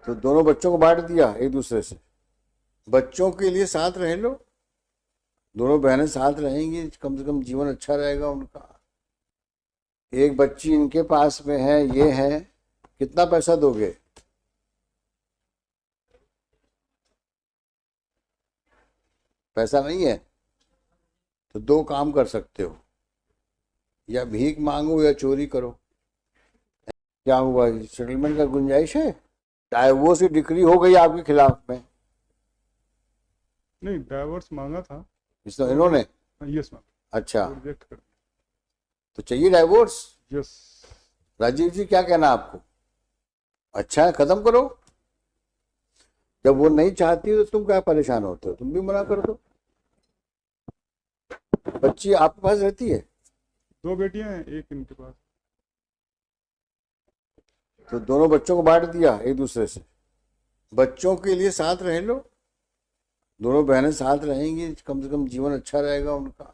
तो दोनों बच्चों को बांट दिया एक दूसरे से। बच्चों के लिए साथ रह लो, दोनों बहनें साथ रहेंगी, कम से कम जीवन अच्छा रहेगा उनका। एक बच्ची इनके पास में है, ये है, कितना पैसा दोगे? पैसा नहीं है तो दो काम कर सकते हो, या भीख मांगो या चोरी करो। क्या हुआ, सेटलमेंट का गुंजाइश है? डाइवोर्स की डिक्री हो गई आपके खिलाफ में? नहीं, डाइवोर्स मांगा था इसने इन्होंने? यस मैम, अच्छा, रिजेक्ट कर तो चाहिए डाइवोर्स? दिया। यस। राजीव जी क्या कहना आपको? अच्छा है, खत्म करो। जब वो नहीं चाहती तो तुम क्या परेशान होते हो, तुम भी मना कर दो। बच्ची आपके पास रहती है? 2 बेटियां हैं, एक इनके पास। तो दोनों बच्चों को बांट दिया एक दूसरे से। बच्चों के लिए साथ रह लो, दोनों बहनें साथ रहेंगी, कम से कम जीवन अच्छा रहेगा उनका।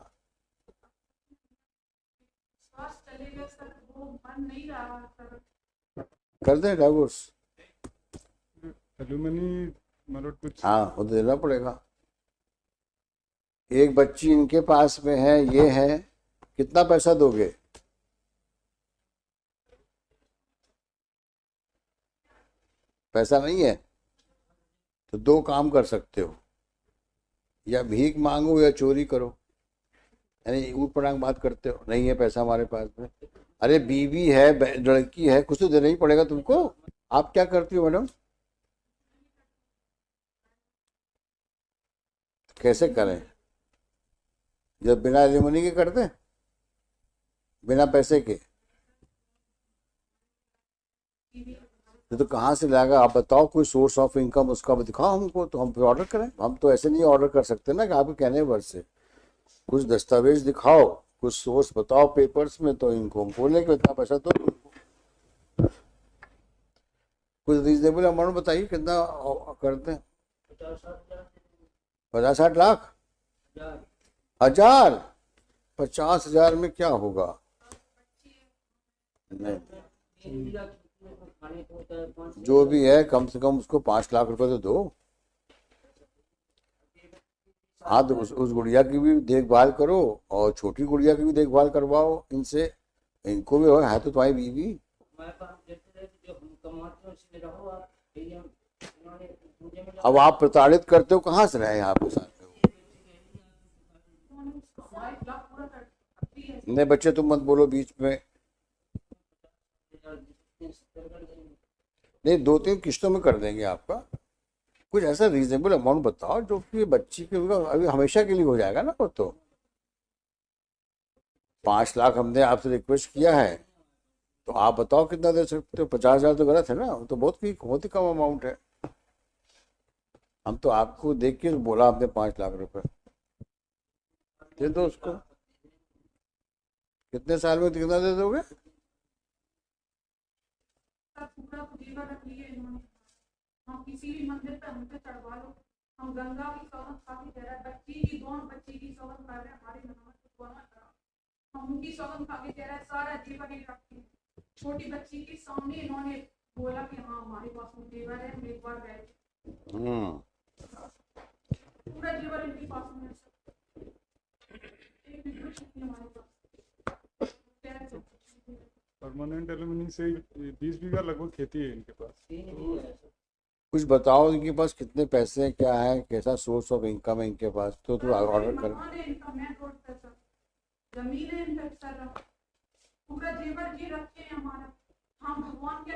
कर दें डाइवोर्स? एल्यूमिनी मतलब कुछ। हाँ, वो तो देना पड़ेगा। एक बच्ची इनके पास में है, ये है, कितना पैसा दोगे? पैसा नहीं है तो दो काम कर सकते हो, या भीख मांगो या चोरी करो। यानी ऊट पटांग बात करते हो, नहीं है पैसा हमारे पास में। अरे बीवी है, लड़की है, कुछ तो देना ही पड़ेगा तुमको। आप क्या करती हो मैडम? कैसे करें जब बिना एलिमनी के करते हैं, बिना पैसे के? तो कहाँ से लाएगा? आप बताओ कोई सोर्स ऑफ इनकम उसका दिखाओ हमको, तो हम फिर ऑर्डर करें। हम तो ऐसे नहीं ऑर्डर कर सकते ना कि आपके कहने भर से। कुछ दस्तावेज दिखाओ, कुछ सोर्स बताओ पेपर्स में, तो इनको हम बोले कि इतना पैसा तो। कुछ रीजनेबल अमाउंट बताइए, कितना करते हैं? 50-60 लाख? 1000? 50,000 में क्या होगा? नहीं, जो भी है कम से कम उसको 5 लाख रुपए तो दो। हाँ, तो उस गुड़िया की भी देखभाल करो और छोटी गुड़िया की भी देखभाल करवाओ इनसे। इनको भी है तो तुम्हारी बीवी। अब आप प्रताड़ित करते हो, कहाँ से रहे आपके साथ में? नहीं बच्चे तुम मत बोलो बीच में। नहीं, 2-3 किस्तों में कर देंगे आपका। कुछ ऐसा रीजनेबल अमाउंट बताओ जो कि बच्ची के अभी हमेशा के लिए हो जाएगा ना। वो तो 5 लाख हमने आपसे रिक्वेस्ट किया है, तो आप बताओ कितना दे सकते हो। 50,000 तो गलत है ना, वो तो बहुत ही कम अमाउंट है। हम तो आपको देख के बोला आपने 5 लाख रुपए दे दो उसको। कितने साल में कितना दे दोगे? हम किसी भी मंदिर पे हमसे चढ़वा लो, हम गंगा की सौगंध खा के कह रहे हैं, बच्ची की दोनों बच्ची की सौगंध खा रहे हैं, हमारी नमाज को दुआ करा। हम उनकी सौगंध खा के कह रहे हैं सारा जीवन ही रखती है। छोटी बच्ची के सामने इन्होंने बोला कि हाँ हमारे पास में जेवर है, हम एक बार गए, पूरा जेवर इनके पास में है। एक भी कुछ नहीं हमारे पास। परमानेंट एल्यूमिनी से 20 बीघा लगभग खेती है इनके पास। कुछ बताओ इनके पास कितने पैसे हैं, क्या है, कैसा सोर्स ऑफ इनकम है इनके पास, तो ऑर्डर करें। जमीन है इनका सारा, पूरा जेवर जी रखे हैं हमारा। हम भगवान के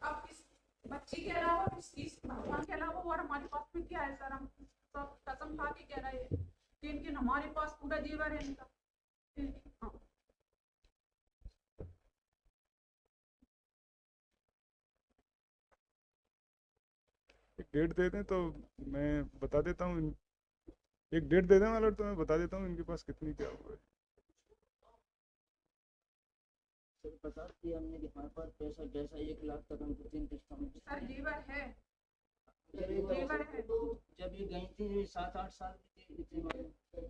अब इस बच्ची के अलावा इस भगवान के अलावा और हमारे पास में क्या है सर? हम सब कसम खा के कह रहे हैं कि इनके हमारे पास पूरा जेवर है इनका। हाँ। एक डेट दे दें तो मैं बता देता हूँ। एक डेट दे दें वाला तो मैं बता देता हूँ इनके पास कितनी क्या हुआ है। बता दिया हमने कि हमारे पास पैसा जैसा 1 लाख तक हमको 3 किस्तों में सर जेवर है, जेवर है। जब ये गई थी 7-8 साल की थी। सर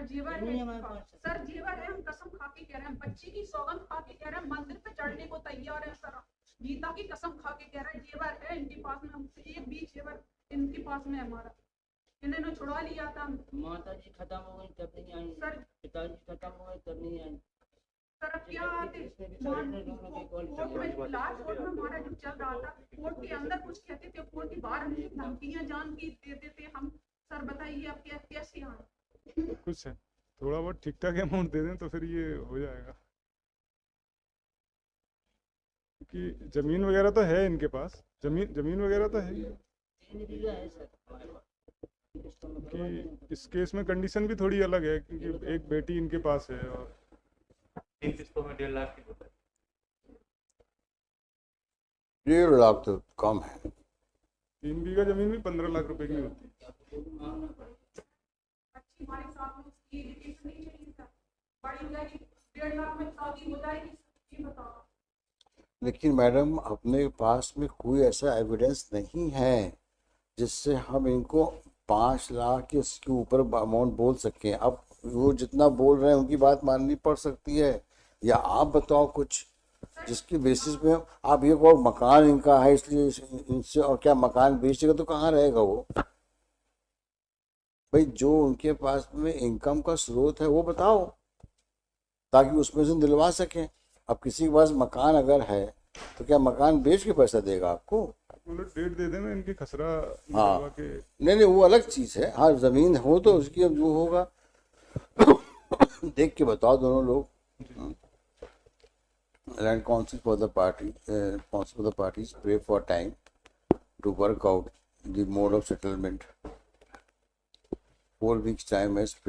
जेवर है, सर जेवर है, हम कसम खा के कह रहे हैं, बच्ची की सौगंध खा के कह रहे हैं, मंदिर पे चढ़ने को तैयार है सर। गीता की कसम खा के कह रहा है जेवर है इनके पास में, हमसे एक भी जेवर इनके पास में है हमारा, इन्होंने छुड़वा लिया था। माता जी खत्म हो गई तब नहीं आई, सर पिताजी खत्म हो गए तब नहीं आई। सर अब क्या आते इसमें भी सारे ने दोनों की कॉल कोर्ट में, लास्ट कोर्ट में हमारा जो चल रहा था, कोर्ट के अंदर कुछ कहते थे, कोर्ट के बाहर हमें धमकियां जान की देते थे हम। सर बताइए अब क्या कैसे आए? कुछ है, थोड़ा बहुत ठीक ठाक अमाउंट दे दें तो फिर ये हो जाएगा, क्योंकि जमीन वगैरह तो है इनके पास, जमीन वगैरह तो है, 3 बीघा है सर हमारे पास। इसको मैं करवा कि दूंगा। इस केस में कंडीशन भी थोड़ी अलग है, क्योंकि एक बेटी इनके पास है और 3 किस्तों में 1.5 लाख की होता है। 1.5 लाख तो कम है। 3 बीघा जमीन भी 15 लाख रुपए की होती है। मांगना पड़ेगा। अच्छी हमारे साथ में उसकी एजुकेशन नहीं चाहिए सर, बड़ी हो जाएगी 1.5 लाख में शादी हो जाएगी, ये बताओ। लेकिन मैडम अपने पास में कोई ऐसा एविडेंस नहीं है जिससे हम इनको 5 लाख या इसके ऊपर अमाउंट बोल सकें। अब वो जितना बोल रहे हैं उनकी बात माननी पड़ सकती है, या आप बताओ कुछ जिसकी बेसिस पे आप ये कहो मकान इनका है इसलिए इनसे, और क्या मकान बेचेगा तो कहाँ रहेगा वो? भाई जो उनके पास में इनकम का स्रोत है वो बताओ, ताकि उसमें से दिलवा सकें। अब किसी के पास मकान अगर है तो क्या मकान बेच के पैसा देगा आपको? मतलब डेट दे देना इनकी खसरा हाँ। निकलवा के। नहीं वो अलग चीज है। हाँ जमीन हो तो उसकी अब जो होगा देख के बताओ दोनों लोग। Learned counsel for the parties pray for time to work out the mode of settlement. 4 weeks time has prayed